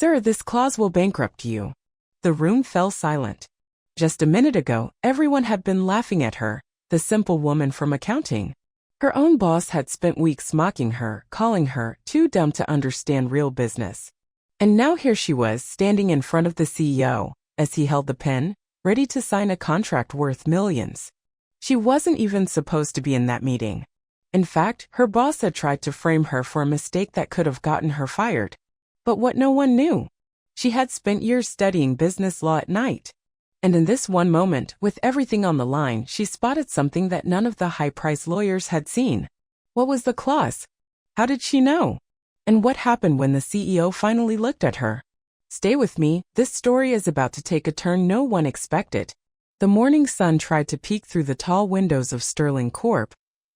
Sir, this clause will bankrupt you. The room fell silent. Just a minute ago, everyone had been laughing at her, the simple woman from accounting. Her own boss had spent weeks mocking her, calling her too dumb to understand real business. And now here she was, standing in front of the CEO, as he held the pen, ready to sign a contract worth millions. She wasn't even supposed to be in that meeting. In fact, her boss had tried to frame her for a mistake that could have gotten her fired. But what no one knew, she had spent years studying business law at night. And in this one moment, with everything on the line, she spotted something that none of the high-priced lawyers had seen. What was the clause? How did she know? And what happened when the CEO finally looked at her? Stay with me, this story is about to take a turn no one expected. The morning sun tried to peek through the tall windows of Sterling Corp.,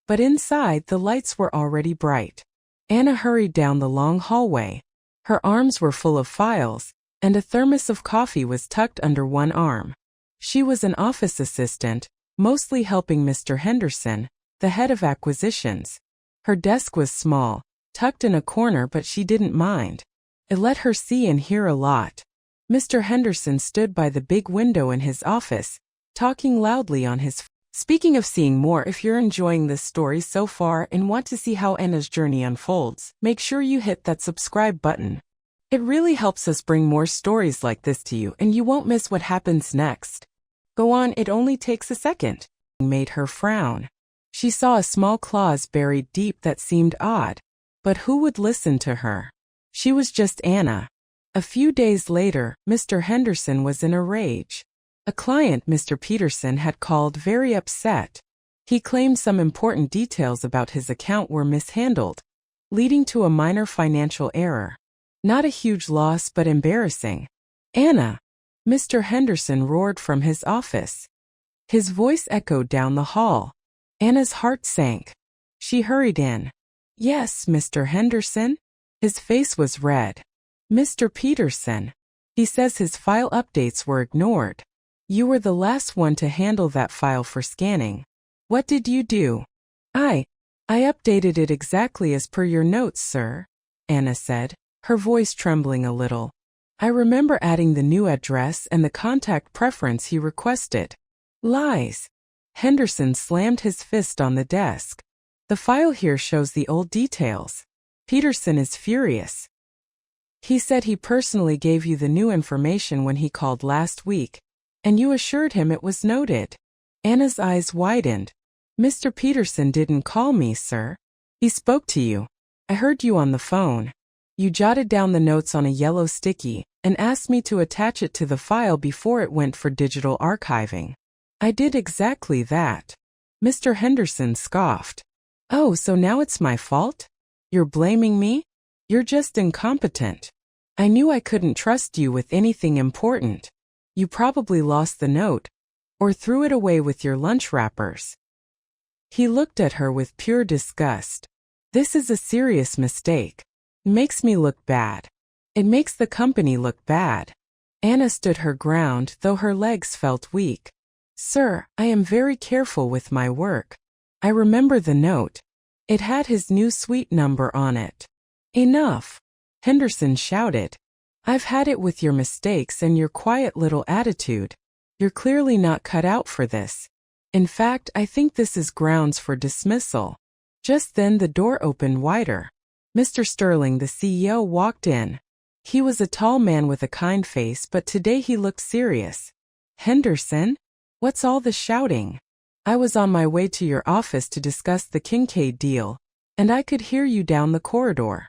but inside the lights were already bright. Anna hurried down the long hallway. Her arms were full of files, and a thermos of coffee was tucked under one arm. She was an office assistant, mostly helping Mr. Henderson, the head of acquisitions. Her desk was small, tucked in a corner, but she didn't mind. It let her see and hear a lot. Mr. Henderson stood by the big window in his office, talking loudly on his phone. Speaking of seeing more, if you're enjoying this story so far and want to see how Anna's journey unfolds, make sure you hit that subscribe button. It really helps us bring more stories like this to you, and you won't miss what happens next. Go on, it only takes a second. Made her frown. She saw a small clause buried deep that seemed odd. But who would listen to her? She was just Anna. A few days later, Mr. Henderson was in a rage. A client, Mr. Peterson, had called very upset. He claimed some important details about his account were mishandled, leading to a minor financial error. Not a huge loss, but embarrassing. Anna! Mr. Henderson roared from his office. His voice echoed down the hall. Anna's heart sank. She hurried in. Yes, Mr. Henderson? His face was red. Mr. Peterson. He says his file updates were ignored. You were the last one to handle that file for scanning. What did you do? I updated it exactly as per your notes, sir, Anna said, her voice trembling a little. I remember adding the new address and the contact preference he requested. Lies. Henderson slammed his fist on the desk. The file here shows the old details. Peterson is furious. He said he personally gave you the new information when he called last week, and you assured him it was noted. Anna's eyes widened. Mr. Peterson didn't call me, sir. He spoke to you. I heard you on the phone. You jotted down the notes on a yellow sticky and asked me to attach it to the file before it went for digital archiving. I did exactly that. Mr. Henderson scoffed. Oh, so now it's my fault? You're blaming me? You're just incompetent. I knew I couldn't trust you with anything important. You probably lost the note, or threw it away with your lunch wrappers. He looked at her with pure disgust. This is a serious mistake. It makes me look bad. It makes the company look bad. Anna stood her ground, though her legs felt weak. Sir, I am very careful with my work. I remember the note. It had his new suite number on it. Enough! Henderson shouted. I've had it with your mistakes and your quiet little attitude. You're clearly not cut out for this. In fact, I think this is grounds for dismissal. Just then the door opened wider. Mr. Sterling, the CEO, walked in. He was a tall man with a kind face, but today he looked serious. Henderson? What's all the shouting? I was on my way to your office to discuss the Kincaid deal, and I could hear you down the corridor.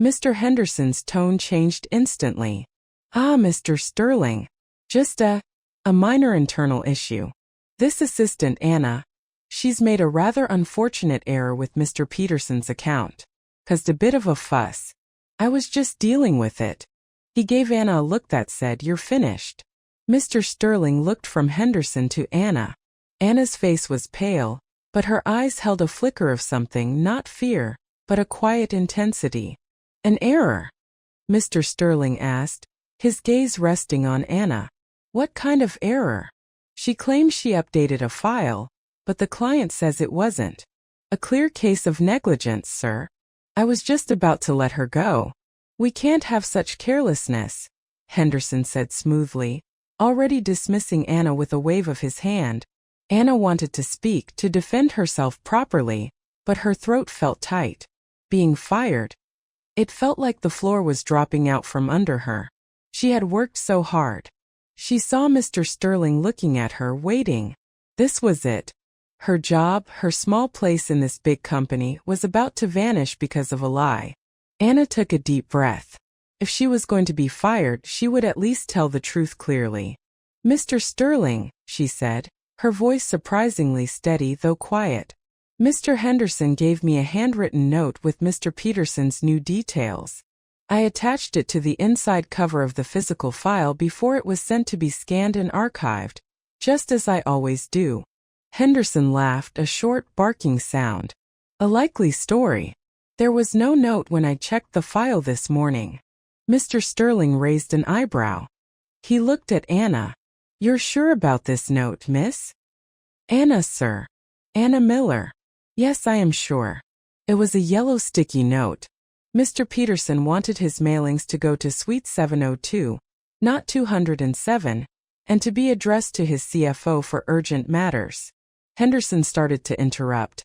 Mr. Henderson's tone changed instantly. Ah, Mr. Sterling. Just a minor internal issue. This assistant, Anna, she's made a rather unfortunate error with Mr. Peterson's account. Caused a bit of a fuss. I was just dealing with it. He gave Anna a look that said, You're finished. Mr. Sterling looked from Henderson to Anna. Anna's face was pale, but her eyes held a flicker of something, not fear, but a quiet intensity. An error? Mr. Sterling asked, his gaze resting on Anna. What kind of error? She claims she updated a file, but the client says it wasn't. A clear case of negligence, sir. I was just about to let her go. We can't have such carelessness, Henderson said smoothly, already dismissing Anna with a wave of his hand. Anna wanted to speak to defend herself properly, but her throat felt tight. Being fired. It felt like the floor was dropping out from under her. She had worked so hard. She saw Mr. Sterling looking at her, waiting. This was it. Her job, her small place in this big company, was about to vanish because of a lie. Anna took a deep breath. If she was going to be fired, she would at least tell the truth clearly. Mr. Sterling, she said, her voice surprisingly steady though quiet. Mr. Henderson gave me a handwritten note with Mr. Peterson's new details. I attached it to the inside cover of the physical file before it was sent to be scanned and archived, just as I always do. Henderson laughed, a short, barking sound. A likely story. There was no note when I checked the file this morning. Mr. Sterling raised an eyebrow. He looked at Anna. You're sure about this note, miss? Anna, sir. Anna Miller. Yes, I am sure. It was a yellow sticky note. Mr. Peterson wanted his mailings to go to Suite 702, not 207, and to be addressed to his CFO for urgent matters. Henderson started to interrupt.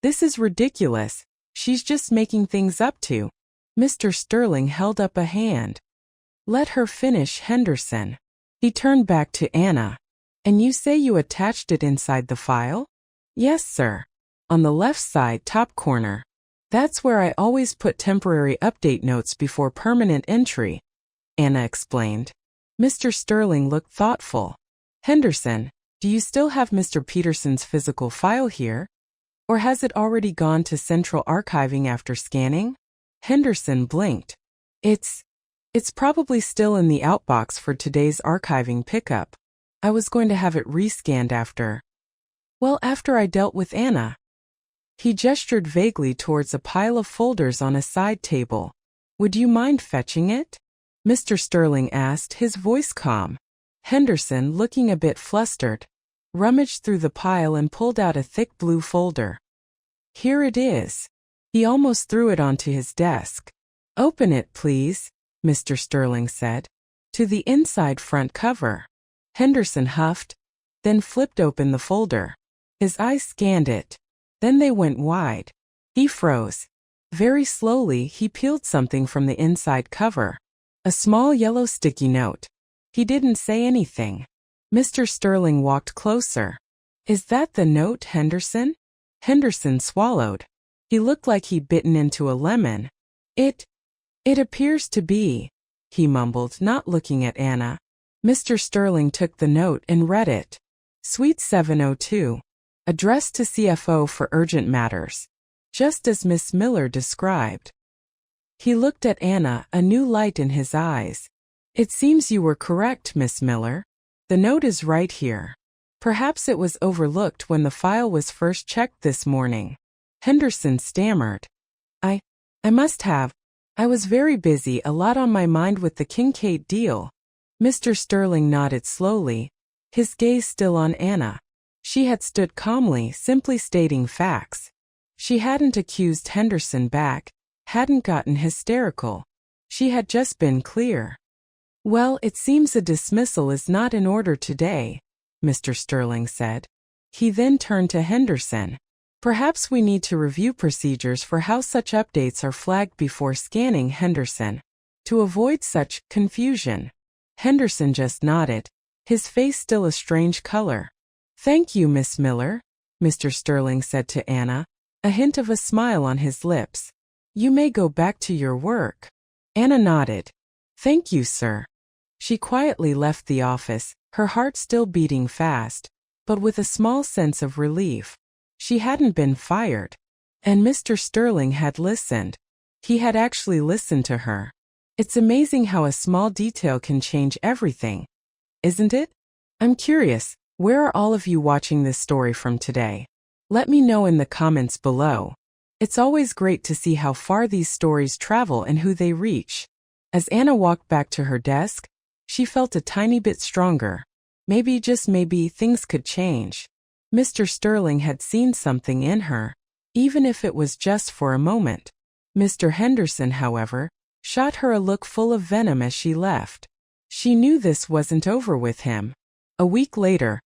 This is ridiculous. She's just making things up to. Mr. Sterling held up a hand. Let her finish, Henderson. He turned back to Anna. And you say you attached it inside the file? Yes, sir. On the left side, top corner. That's where I always put temporary update notes before permanent entry, Anna explained. Mr. Sterling looked thoughtful. Henderson, do you still have Mr. Peterson's physical file here? Or has it already gone to central archiving after scanning? Henderson blinked. It's probably still in the outbox for today's archiving pickup. I was going to have it rescanned after I dealt with Anna. He gestured vaguely towards a pile of folders on a side table. Would you mind fetching it? Mr. Sterling asked, his voice calm. Henderson, looking a bit flustered, rummaged through the pile and pulled out a thick blue folder. Here it is. He almost threw it onto his desk. Open it, please, Mr. Sterling said. To the inside front cover. Henderson huffed, then flipped open the folder. His eyes scanned it. Then they went wide. He froze. Very slowly, he peeled something from the inside cover. A small yellow sticky note. He didn't say anything. Mr. Sterling walked closer. Is that the note, Henderson? Henderson swallowed. He looked like he'd bitten into a lemon. It appears to be, he mumbled, not looking at Anna. Mr. Sterling took the note and read it. Suite 702. Addressed to CFO for urgent matters. Just as Miss Miller described. He looked at Anna, a new light in his eyes. It seems you were correct, Miss Miller. The note is right here. Perhaps it was overlooked when the file was first checked this morning. Henderson stammered. I must have. I was very busy, a lot on my mind with the Kincaid deal. Mr. Sterling nodded slowly, his gaze still on Anna. She had stood calmly, simply stating facts. She hadn't accused Henderson back, hadn't gotten hysterical. She had just been clear. Well, it seems a dismissal is not in order today, Mr. Sterling said. He then turned to Henderson. Perhaps we need to review procedures for how such updates are flagged before scanning, Henderson, to avoid such confusion. Henderson just nodded, his face still a strange color. Thank you, Miss Miller, Mr. Sterling said to Anna, a hint of a smile on his lips. You may go back to your work. Anna nodded. Thank you, sir. She quietly left the office, her heart still beating fast, but with a small sense of relief. She hadn't been fired. And Mr. Sterling had listened. He had actually listened to her. It's amazing how a small detail can change everything, isn't it? I'm curious, where are all of you watching this story from today? Let me know in the comments below. It's always great to see how far these stories travel and who they reach. As Anna walked back to her desk, she felt a tiny bit stronger. Maybe, just maybe, things could change. Mr. Sterling had seen something in her, even if it was just for a moment. Mr. Henderson, however, shot her a look full of venom as she left. She knew this wasn't over with him. A week later,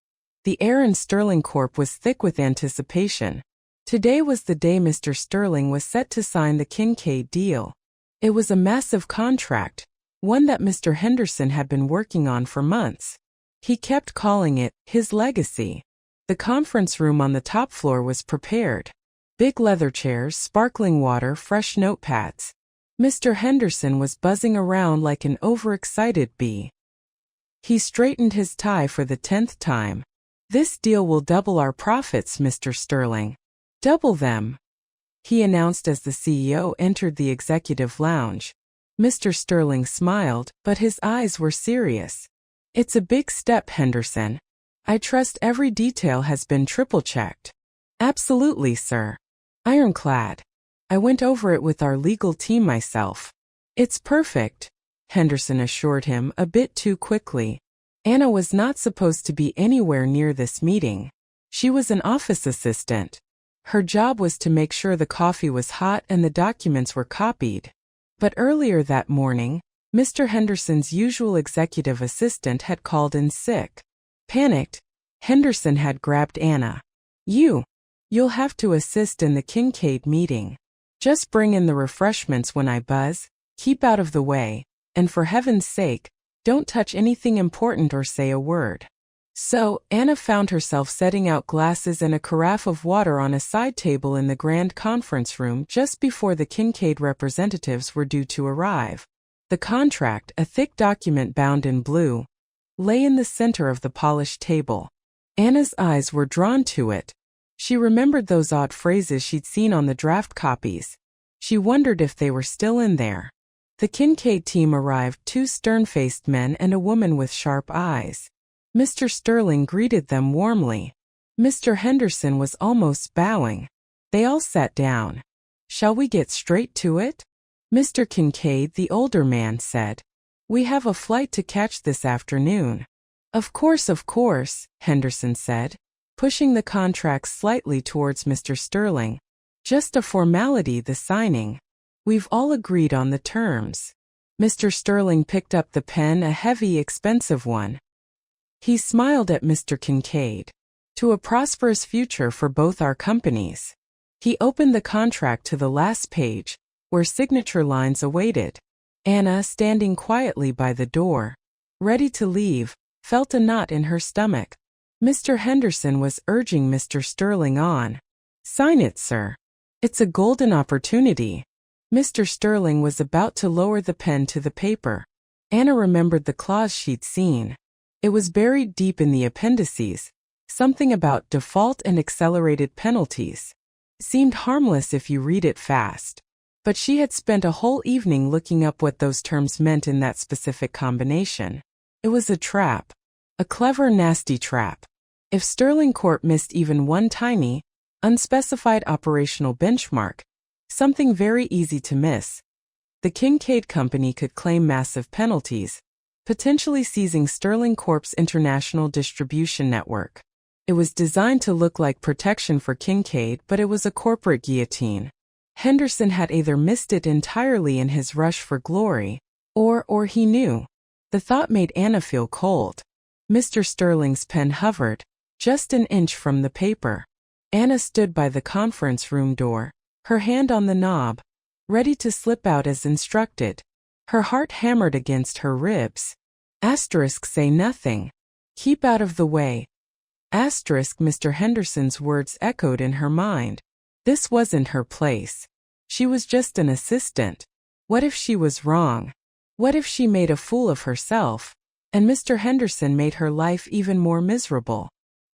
the air in Sterling Corp was thick with anticipation. Today was the day Mr. Sterling was set to sign the Kincaid deal. It was a massive contract, one that Mr. Henderson had been working on for months. He kept calling it his legacy. The conference room on the top floor was prepared. Big leather chairs, sparkling water, fresh notepads. Mr. Henderson was buzzing around like an overexcited bee. He straightened his tie for the 10th time. "This deal will double our profits, Mr. Sterling." "Double them," he announced as the CEO entered the executive lounge. Mr. Sterling smiled, but his eyes were serious. "It's a big step, Henderson. I trust every detail has been triple-checked." "Absolutely, sir. Ironclad. I went over it with our legal team myself." "It's perfect," Henderson assured him a bit too quickly. Anna was not supposed to be anywhere near this meeting. She was an office assistant. Her job was to make sure the coffee was hot and the documents were copied. But earlier that morning, Mr. Henderson's usual executive assistant had called in sick. Panicked, Henderson had grabbed Anna. You'll have to assist in the Kincaid meeting. Just bring in the refreshments when I buzz, keep out of the way, and for heaven's sake, don't touch anything important or say a word." So, Anna found herself setting out glasses and a carafe of water on a side table in the grand conference room just before the Kincaid representatives were due to arrive. The contract, a thick document bound in blue, lay in the center of the polished table. Anna's eyes were drawn to it. She remembered those odd phrases she'd seen on the draft copies. She wondered if they were still in there. The Kincaid team arrived, two stern-faced men and a woman with sharp eyes. Mr. Sterling greeted them warmly. Mr. Henderson was almost bowing. They all sat down. "Shall we get straight to it?" Mr. Kincaid, the older man, said. "We have a flight to catch this afternoon." Of course, Henderson said, pushing the contract slightly towards Mr. Sterling. "Just a formality, the signing. We've all agreed on the terms." Mr. Sterling picked up the pen, a heavy, expensive one. He smiled at Mr. Kincaid. "To a prosperous future for both our companies." He opened the contract to the last page, where signature lines awaited. Anna, standing quietly by the door, ready to leave, felt a knot in her stomach. Mr. Henderson was urging Mr. Sterling on. "Sign it, sir. It's a golden opportunity." Mr. Sterling was about to lower the pen to the paper. Anna remembered the clause she'd seen. It was buried deep in the appendices, something about default and accelerated penalties. It seemed harmless if you read it fast. But she had spent a whole evening looking up what those terms meant in that specific combination. It was a trap. A clever, nasty trap. If Sterling Corp missed even one tiny, unspecified operational benchmark, something very easy to miss, the Kincaid Company could claim massive penalties, potentially seizing Sterling Corp's international distribution network. It was designed to look like protection for Kincaid, but it was a corporate guillotine. Henderson had either missed it entirely in his rush for glory, or he knew. The thought made Anna feel cold. Mr. Sterling's pen hovered, just an inch from the paper. Anna stood by the conference room door, her hand on the knob, ready to slip out as instructed. Her heart hammered against her ribs. Say nothing. Keep out of the way. Mr. Henderson's words echoed in her mind. This wasn't her place. She was just an assistant. What if she was wrong? What if she made a fool of herself, and Mr. Henderson made her life even more miserable?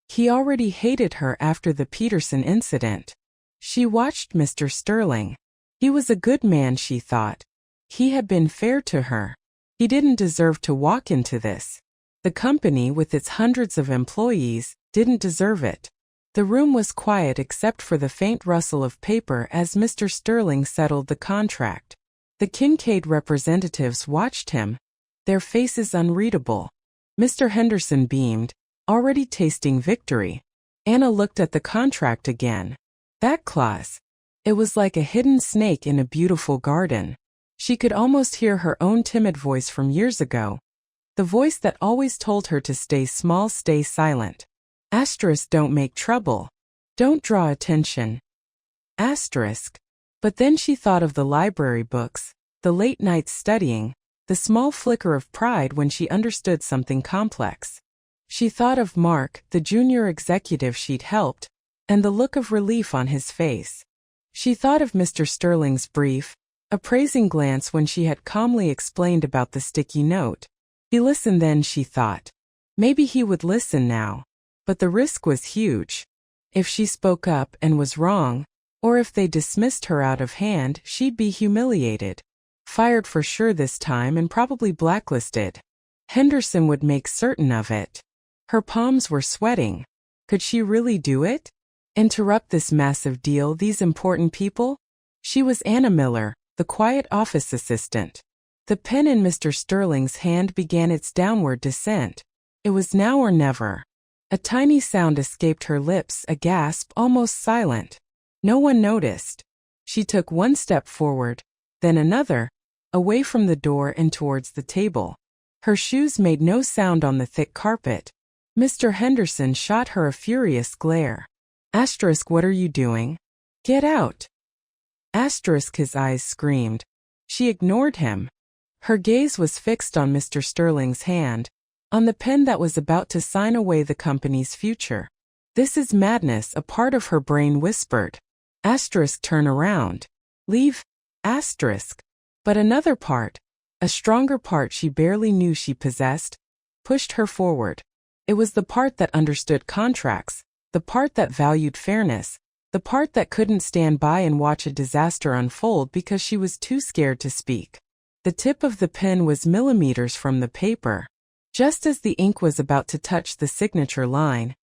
He already hated her after the Peterson incident. She watched Mr. Sterling. He was a good man, she thought. He had been fair to her. He didn't deserve to walk into this. The company, with its hundreds of employees, didn't deserve it. The room was quiet except for the faint rustle of paper as Mr. Sterling settled the contract. The Kincaid representatives watched him, their faces unreadable. Mr. Henderson beamed, already tasting victory. Anna looked at the contract again. That clause. It was like a hidden snake in a beautiful garden. She could almost hear her own timid voice from years ago. The voice that always told her to stay small, stay silent. Asterisk, don't make trouble. Don't draw attention. Asterisk. But then she thought of the library books, the late nights studying, the small flicker of pride when she understood something complex. She thought of Mark, the junior executive she'd helped, and the look of relief on his face. She thought of Mr. Sterling's brief, appraising glance when she had calmly explained about the sticky note. He listened then, she thought. Maybe he would listen now. But the risk was huge. If she spoke up and was wrong, or if they dismissed her out of hand, she'd be humiliated. Fired for sure this time and probably blacklisted. Henderson would make certain of it. Her palms were sweating. Could she really do it? Interrupt this massive deal, these important people? She was Anna Miller, the quiet office assistant. The pen in Mr. Sterling's hand began its downward descent. It was now or never. A tiny sound escaped her lips, a gasp, almost silent. No one noticed. She took one step forward, then another, away from the door and towards the table. Her shoes made no sound on the thick carpet. Mr. Henderson shot her a furious glare. Asterisk, what are you doing? Get out. Asterisk, his eyes screamed. She ignored him. Her gaze was fixed on Mr. Sterling's hand, on the pen that was about to sign away the company's future. This is madness, a part of her brain whispered. Asterisk, turn around. Leave. Asterisk. But another part, a stronger part she barely knew she possessed, pushed her forward. It was the part that understood contracts, the part that valued fairness, the part that couldn't stand by and watch a disaster unfold because she was too scared to speak. The tip of the pen was millimeters from the paper. Just as the ink was about to touch the signature line,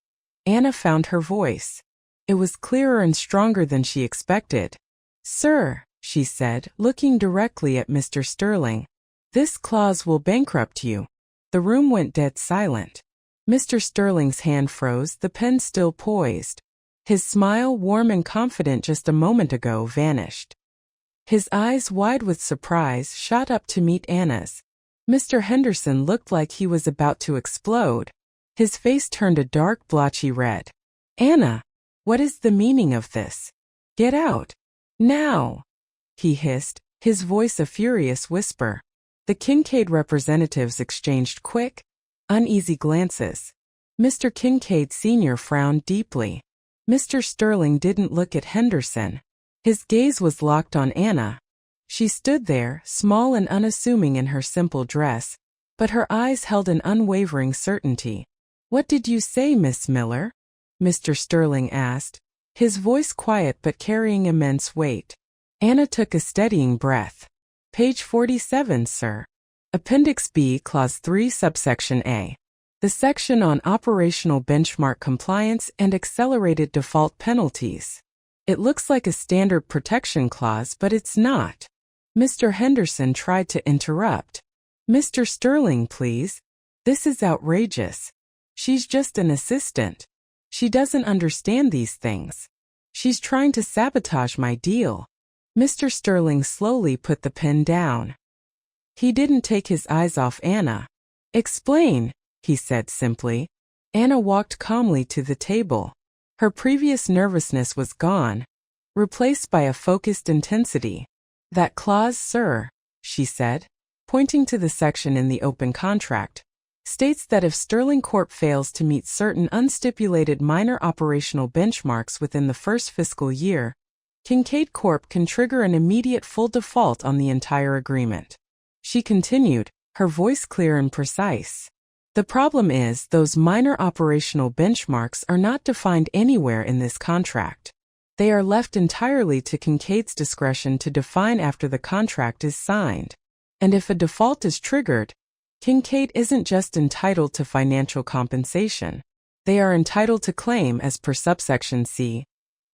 Anna found her voice. It was clearer and stronger than she expected. Sir, she said, looking directly at Mr. Sterling, this clause will bankrupt you. The room went dead silent. Mr. Sterling's hand froze, the pen still poised. His smile, warm and confident just a moment ago, vanished. His eyes, wide with surprise, shot up to meet Anna's. Mr. Henderson looked like he was about to explode. His face turned a dark, blotchy red. Anna, what is the meaning of this? Get out. Now, he hissed, his voice a furious whisper. The Kincaid representatives exchanged quick, uneasy glances. Mr. Kincaid Sr. frowned deeply. Mr. Sterling didn't look at Henderson. His gaze was locked on Anna. She stood there, small and unassuming in her simple dress, but her eyes held an unwavering certainty. What did you say, Miss Miller? Mr. Sterling asked, his voice quiet but carrying immense weight. Anna took a steadying breath. Page 47, sir. Appendix B, Clause 3, Subsection A. The section on operational benchmark compliance and accelerated default penalties. It looks like a standard protection clause, but it's not. Mr. Henderson tried to interrupt. Mr. Sterling, please. This is outrageous. She's just an assistant. She doesn't understand these things. She's trying to sabotage my deal. Mr. Sterling slowly put the pen down. He didn't take his eyes off Anna. Explain, he said simply. Anna walked calmly to the table. Her previous nervousness was gone, replaced by a focused intensity. That clause, sir, she said, pointing to the section in the open contract, states that if Sterling Corp fails to meet certain unstipulated minor operational benchmarks within the first fiscal year, Kincaid Corp can trigger an immediate full default on the entire agreement. She continued, her voice clear and precise. The problem is, those minor operational benchmarks are not defined anywhere in this contract. They are left entirely to Kincaid's discretion to define after the contract is signed. And if a default is triggered, Kincaid isn't just entitled to financial compensation. They are entitled to claim, as per subsection C,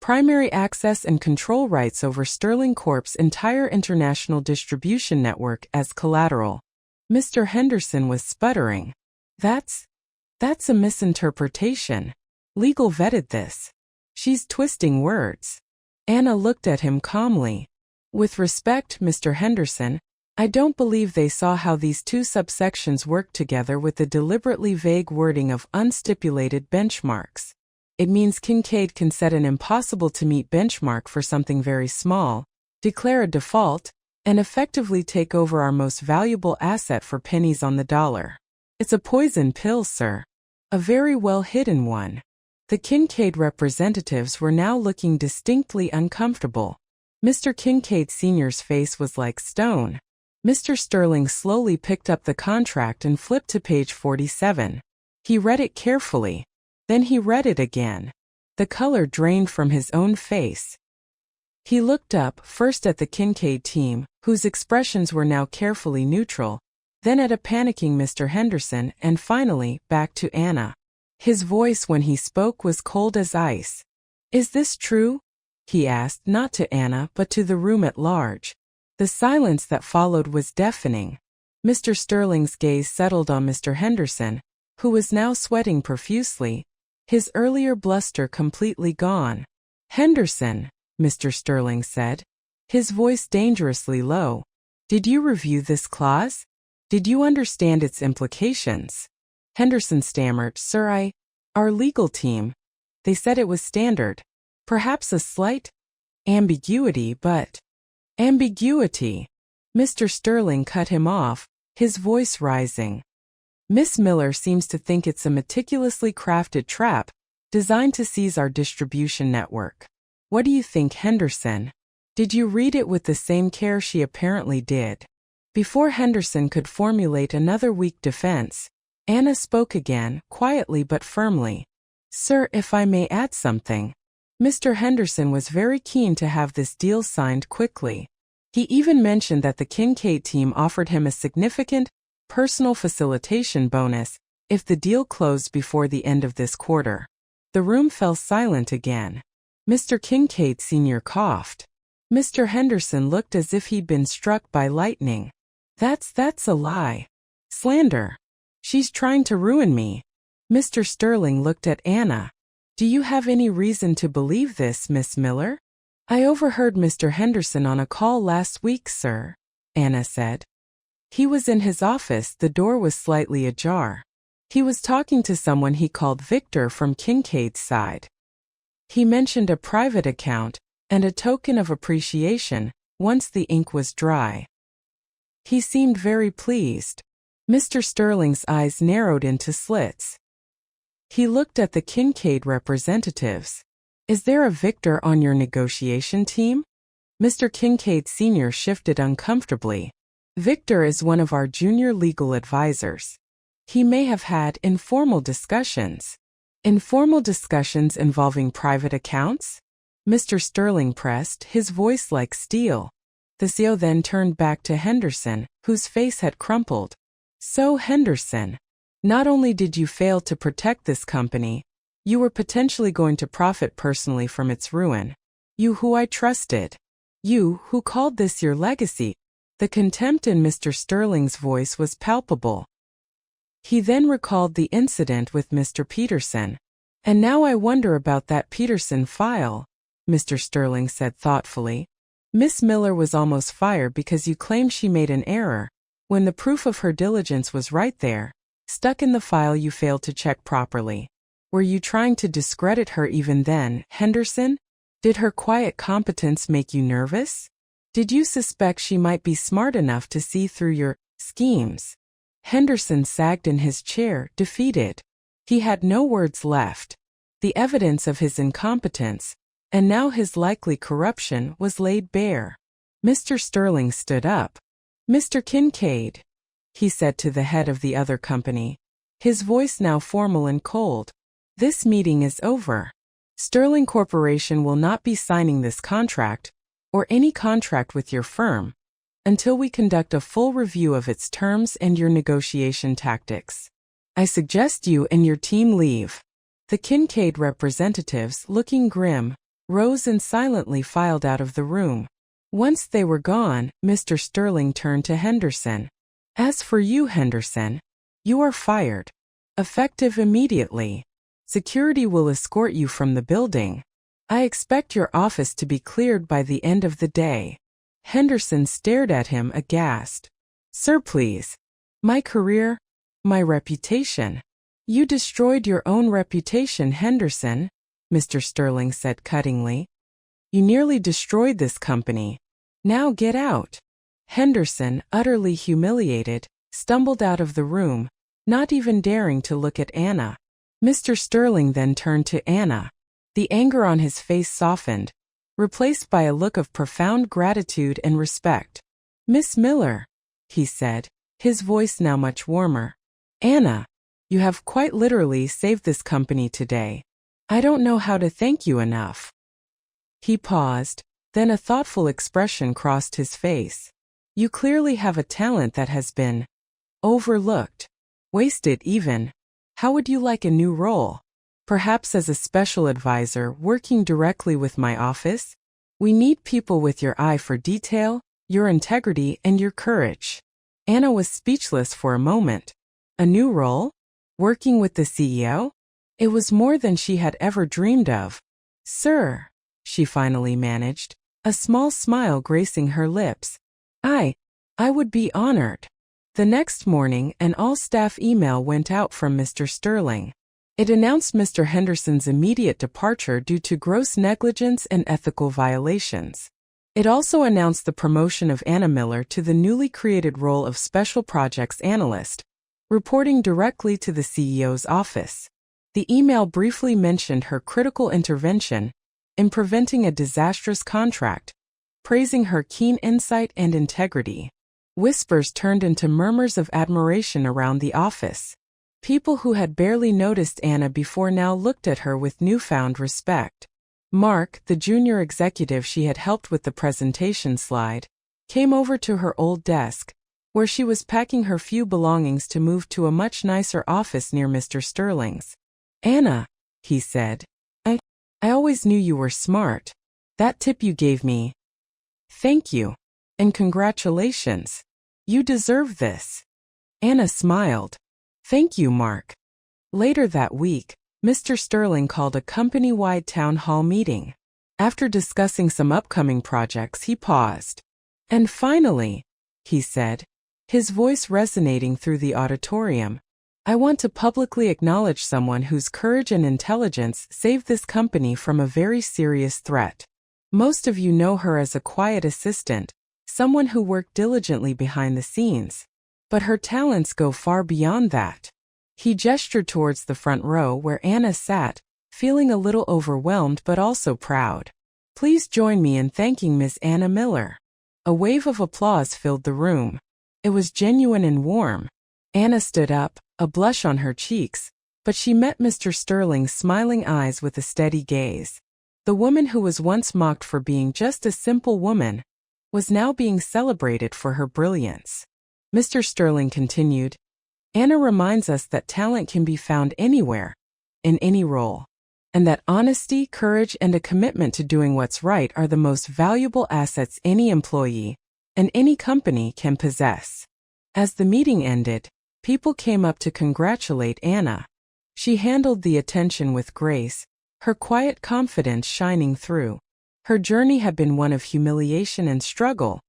primary access and control rights over Sterling Corp's entire international distribution network as collateral. Mr. Henderson was sputtering. That's a misinterpretation. Legal vetted this. She's twisting words. Anna looked at him calmly. With respect, Mr. Henderson, I don't believe they saw how these two subsections work together with the deliberately vague wording of unstipulated benchmarks. It means Kincaid can set an impossible-to-meet benchmark for something very small, declare a default, and effectively take over our most valuable asset for pennies on the dollar. It's a poison pill, sir. A very well-hidden one. The Kincaid representatives were now looking distinctly uncomfortable. Mr. Kincaid Sr.'s face was like stone. Mr. Sterling slowly picked up the contract and flipped to page 47. He read it carefully. Then he read it again. The color drained from his own face. He looked up, first at the Kincaid team, whose expressions were now carefully neutral, then at a panicking Mr. Henderson, and finally, back to Anna. His voice when he spoke was cold as ice. "Is this true?" he asked, not to Anna but to the room at large. The silence that followed was deafening. Mr. Sterling's gaze settled on Mr. Henderson, who was now sweating profusely, his earlier bluster completely gone. "Henderson," Mr. Sterling said, his voice dangerously low, "did you review this clause? Did you understand its implications?" Henderson stammered, "Sir, our legal team. They said it was standard. Perhaps a slight ambiguity, but—" "Ambiguity." Mr. Sterling cut him off, his voice rising. "Miss Miller seems to think it's a meticulously crafted trap, designed to seize our distribution network. What do you think, Henderson? Did you read it with the same care she apparently did?" Before Henderson could formulate another weak defense, Anna spoke again, quietly but firmly. "Sir, if I may add something. Mr. Henderson was very keen to have this deal signed quickly. He even mentioned that the Kincaid team offered him a significant, personal facilitation bonus if the deal closed before the end of this quarter." The room fell silent again. Mr. Kincaid Sr. coughed. Mr. Henderson looked as if he'd been struck by lightning. That's a lie. Slander. She's trying to ruin me." Mr. Sterling looked at Anna. "Do you have any reason to believe this, Miss Miller?" "I overheard Mr. Henderson on a call last week, sir," Anna said. "He was in his office, the door was slightly ajar. He was talking to someone he called Victor from Kincaid's side. He mentioned a private account and a token of appreciation once the ink was dry. He seemed very pleased." Mr. Sterling's eyes narrowed into slits. He looked at the Kincaid representatives. "Is there a Victor on your negotiation team?" Mr. Kincaid Sr. shifted uncomfortably. "Victor is one of our junior legal advisors. He may have had informal discussions." "Informal discussions involving private accounts?" Mr. Sterling pressed, his voice like steel. The CEO then turned back to Henderson, whose face had crumpled. "So, Henderson, not only did you fail to protect this company, you were potentially going to profit personally from its ruin. You who I trusted. You who called this your legacy." The contempt in Mr. Sterling's voice was palpable. He then recalled the incident with Mr. Peterson. "And now I wonder about that Peterson file," Mr. Sterling said thoughtfully. "Miss Miller was almost fired because you claimed she made an error, when the proof of her diligence was right there, stuck in the file you failed to check properly. Were you trying to discredit her even then, Henderson? Did her quiet competence make you nervous? Did you suspect she might be smart enough to see through your schemes?" Henderson sagged in his chair, defeated. He had no words left. The evidence of his incompetence, and now his likely corruption, was laid bare. Mr. Sterling stood up. "Mr. Kincaid," he said to the head of the other company, his voice now formal and cold, "this meeting is over. Sterling Corporation will not be signing this contract, or any contract with your firm, until we conduct a full review of its terms and your negotiation tactics. I suggest you and your team leave." The Kincaid representatives, looking grim, rose and silently filed out of the room. Once they were gone, Mr. Sterling turned to Henderson. "As for you, Henderson, you are fired. Effective immediately. Security will escort you from the building. I expect your office to be cleared by the end of the day." Henderson stared at him aghast. Sir, please. My career, my reputation. You destroyed your own reputation, Henderson, Mr. Sterling said cuttingly. You nearly destroyed this company. Now get out. Henderson, utterly humiliated, stumbled out of the room, not even daring to look at Anna. Mr. Sterling then turned to Anna. The anger on his face softened, replaced by a look of profound gratitude and respect. Miss Miller, he said, his voice now much warmer. Anna, you have quite literally saved this company today. I don't know how to thank you enough. He paused, then a thoughtful expression crossed his face. You clearly have a talent that has been overlooked, wasted even. How would you like a new role? Perhaps as a special advisor working directly with my office? We need people with your eye for detail, your integrity, and your courage. Anna was speechless for a moment. A new role? Working with the CEO? It was more than she had ever dreamed of. Sir, she finally managed, a small smile gracing her lips. I would be honored. The next morning, an all-staff email went out from Mr. Sterling. It announced Mr. Henderson's immediate departure due to gross negligence and ethical violations. It also announced the promotion of Anna Miller to the newly created role of Special Projects Analyst, reporting directly to the CEO's office. The email briefly mentioned her critical intervention in preventing a disastrous contract, praising her keen insight and integrity. Whispers turned into murmurs of admiration around the office. People who had barely noticed Anna before now looked at her with newfound respect. Mark, the junior executive she had helped with the presentation slide, came over to her old desk, where she was packing her few belongings to move to a much nicer office near Mr. Sterling's. Anna, he said, I always knew you were smart. That tip you gave me. Thank you. And congratulations. You deserve this. Anna smiled. Thank you, Mark. Later that week, Mr. Sterling called a company-wide town hall meeting. After discussing some upcoming projects, he paused. And finally, he said, his voice resonating through the auditorium, I want to publicly acknowledge someone whose courage and intelligence saved this company from a very serious threat. Most of you know her as a quiet assistant, someone who worked diligently behind the scenes. But her talents go far beyond that. He gestured towards the front row where Anna sat, feeling a little overwhelmed but also proud. Please join me in thanking Miss Anna Miller. A wave of applause filled the room. It was genuine and warm. Anna stood up, a blush on her cheeks, but she met Mr. Sterling's smiling eyes with a steady gaze. The woman who was once mocked for being just a simple woman was now being celebrated for her brilliance. Mr. Sterling continued, Anna reminds us that talent can be found anywhere, in any role, and that honesty, courage, and a commitment to doing what's right are the most valuable assets any employee and any company can possess. As the meeting ended, people came up to congratulate Anna. She handled the attention with grace, her quiet confidence shining through. Her journey had been one of humiliation and struggle,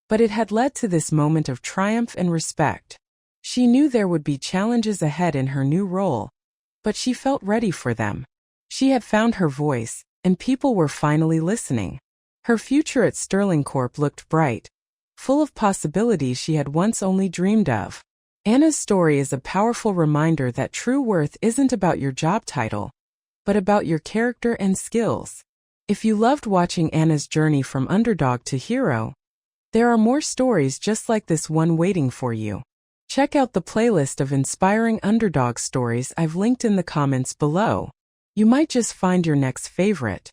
but it had led to this moment of triumph and respect. She knew there would be challenges ahead in her new role, but she felt ready for them. She had found her voice, and people were finally listening. Her future at Sterling Corp looked bright, full of possibilities she had once only dreamed of. Anna's story is a powerful reminder that true worth isn't about your job title, but about your character and skills. If you loved watching Anna's journey from underdog to hero, there are more stories just like this one waiting for you. Check out the playlist of inspiring underdog stories I've linked in the comments below. You might just find your next favorite.